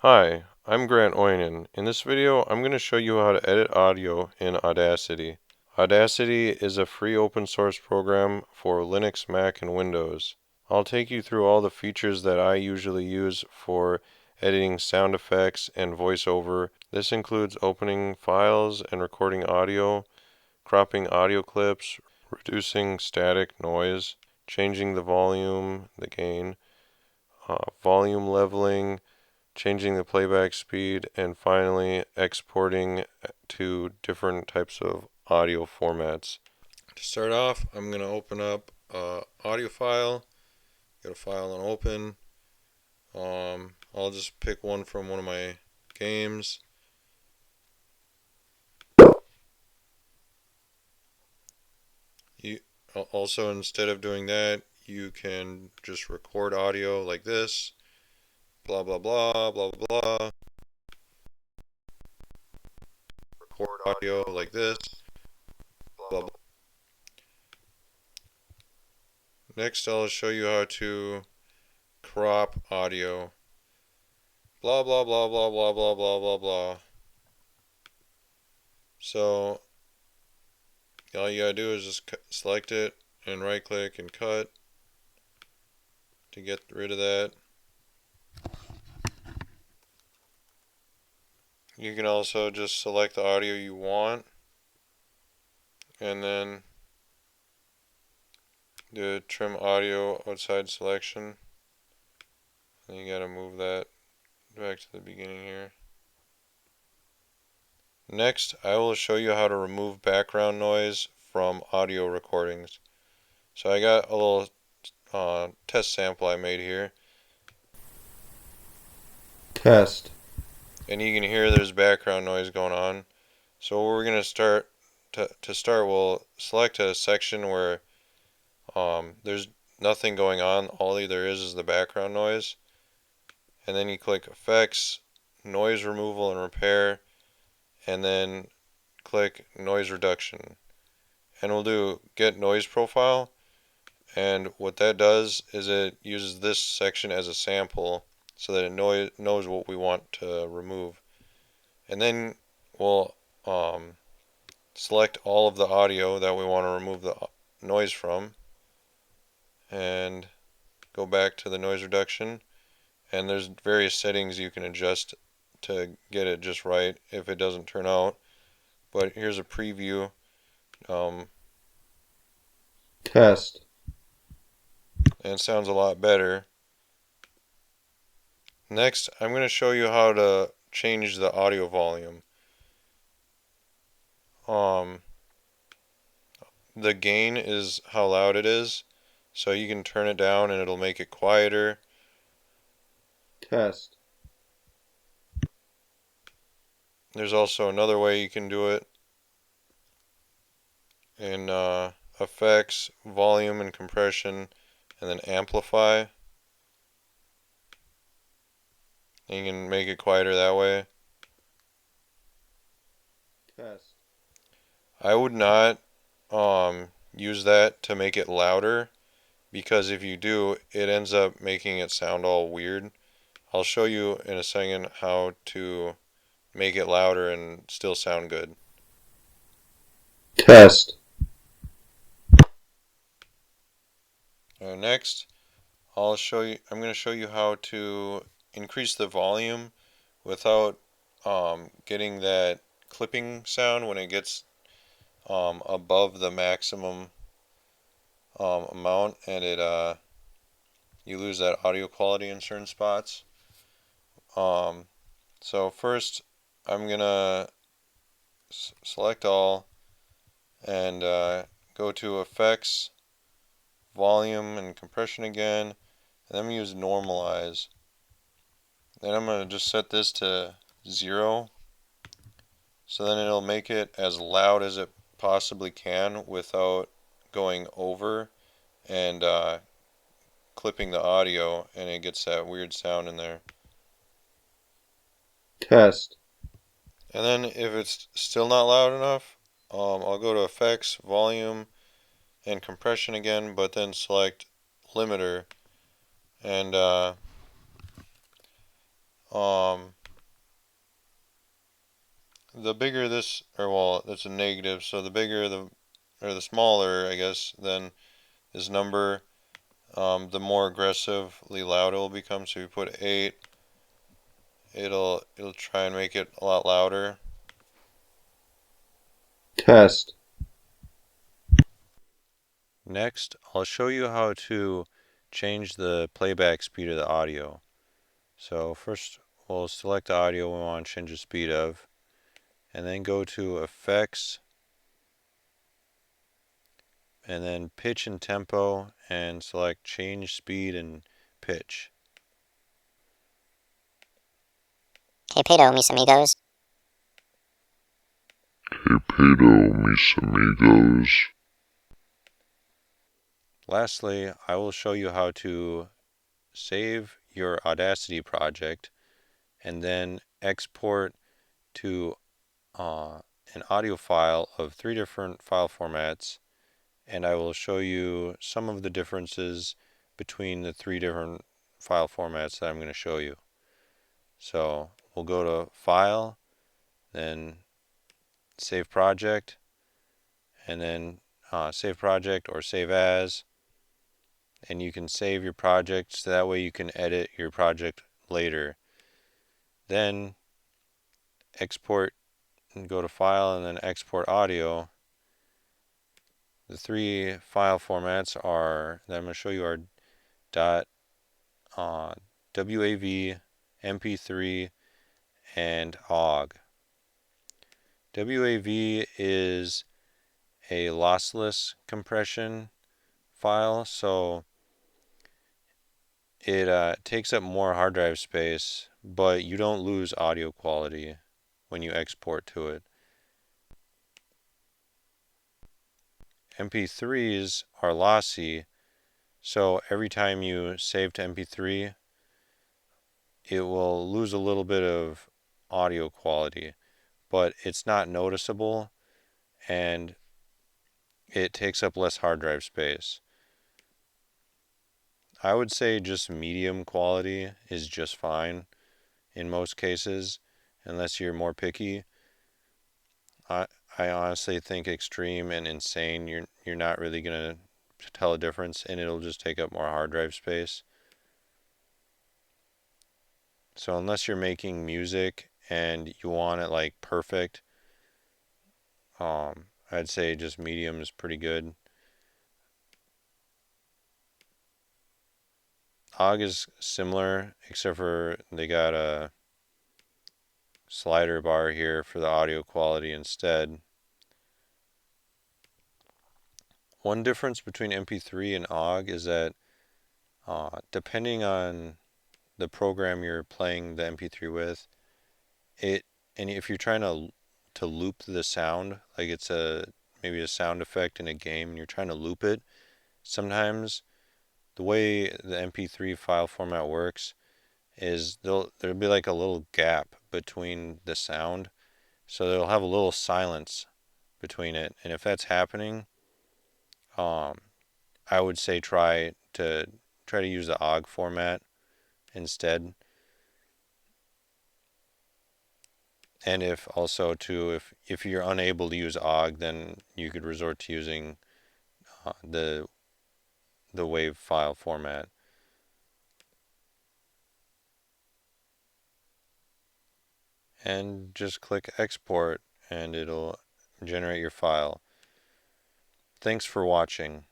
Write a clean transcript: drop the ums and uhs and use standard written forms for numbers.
Hi, I'm Grant Oinen. In this video, I'm going to show you how to edit audio in Audacity. Audacity is a free open source program for Linux, Mac, and Windows. I'll take you through all the features that I usually use for editing sound effects and voiceover. This includes opening files and recording audio, cropping audio clips, reducing static noise, changing the volume, the gain, volume leveling, changing the playback speed, and finally exporting to different types of audio formats. To start off, I'm going to open up an audio file, get a file and open. I'll just pick one from one of my games. You, also, instead of doing that, you can just record audio like this, blah blah blah, blah blah blah. Record audio like this, blah blah. Next, I'll show you how to crop audio. Blah blah blah blah blah blah blah blah blah. So all you gotta do is just select it and right click and cut to get rid of that. You can also just select the audio you want and then do trim audio outside selection. And you gotta move that back to the beginning here. Next, I will show you how to remove background noise from audio recordings. So I got a little test sample I made here. Test. And you can hear there's background noise going on. So we're going to start, we'll select a section where there's nothing going on. All there is the background noise. And then you click Effects, Noise Removal and Repair, and then click Noise Reduction. And we'll do Get Noise Profile. And what that does is it uses this section as a sample so that it knows what we want to remove. And then we'll select all of the audio that we want to remove the noise from and go back to the noise reduction. And there's various settings you can adjust to get it just right if it doesn't turn out. But here's a preview. Test. And it sounds a lot better. Next, I'm going to show you how to change the audio volume. The gain is how loud it is, so you can turn it down and it'll make it quieter. Test. There's also another way you can do it in effects, volume and compression, and then amplify. And you can make it quieter that way. Test. I would not use that to make it louder, because if you do, it ends up making it sound all weird. I'll show you in a second how to make it louder and still sound good. Test. Next, I'm going to show you how to increase the volume without getting that clipping sound when it gets above the maximum amount, and you lose that audio quality in certain spots. So first, I'm gonna select all and go to Effects, Volume and Compression again, and then I'm gonna use Normalize. Then I'm gonna just set this to 0, so then it'll make it as loud as it possibly can without going over and clipping the audio, and it gets that weird sound in there. Test. And then if it's still not loud enough, I'll go to Effects, Volume, and Compression again, but then select Limiter, and um, the bigger this, or well, that's a negative, so the bigger or the smaller, I guess, then this number, the more aggressively loud it will become. So if you put 8, it'll try and make it a lot louder. Test. Next, I'll show you how to change the playback speed of the audio. So first, we'll select the audio we want to change the speed of, and then go to Effects, and then Pitch and Tempo, and select Change Speed and Pitch. Hey pedo, mis amigos. Hey pedo, mis amigos. Lastly, I will show you how to save your Audacity project and then export to an audio file of 3 different file formats, and I will show you some of the differences between the 3 different file formats that I'm going to show you. So we'll go to File, then Save Project, and then Save Project or Save As, and you can save your project so that way you can edit your project later. Then export, and go to File and then Export Audio. The 3 file formats are that I'm going to show you are dot WAV, MP3, and OGG. WAV is a lossless compression file, so it takes up more hard drive space, but you don't lose audio quality when you export to it. MP3s are lossy, so every time you save to MP3, it will lose a little bit of audio quality, but it's not noticeable and it takes up less hard drive space. I would say just medium quality is just fine in most cases, unless you're more picky. I I honestly think extreme and insane, you're not really gonna tell a difference, and it'll just take up more hard drive space. So unless you're making music and you want it like perfect, I'd say just medium is pretty good. OGG is similar, except for they got a slider bar here for the audio quality instead. One difference between MP3 and OGG is that depending on the program you're playing the MP3 with, it and if you're trying to loop the sound, like it's a maybe a sound effect in a game and you're trying to loop it, sometimes the way the MP3 file format works is there'll be like a little gap between the sound, so they'll have a little silence between it, and if that's happening, um, I would say try to use the OGG format instead. And if also too, if you're unable to use OGG, then you could resort to using the WAV file format. And just click export and it'll generate your file. Thanks for watching.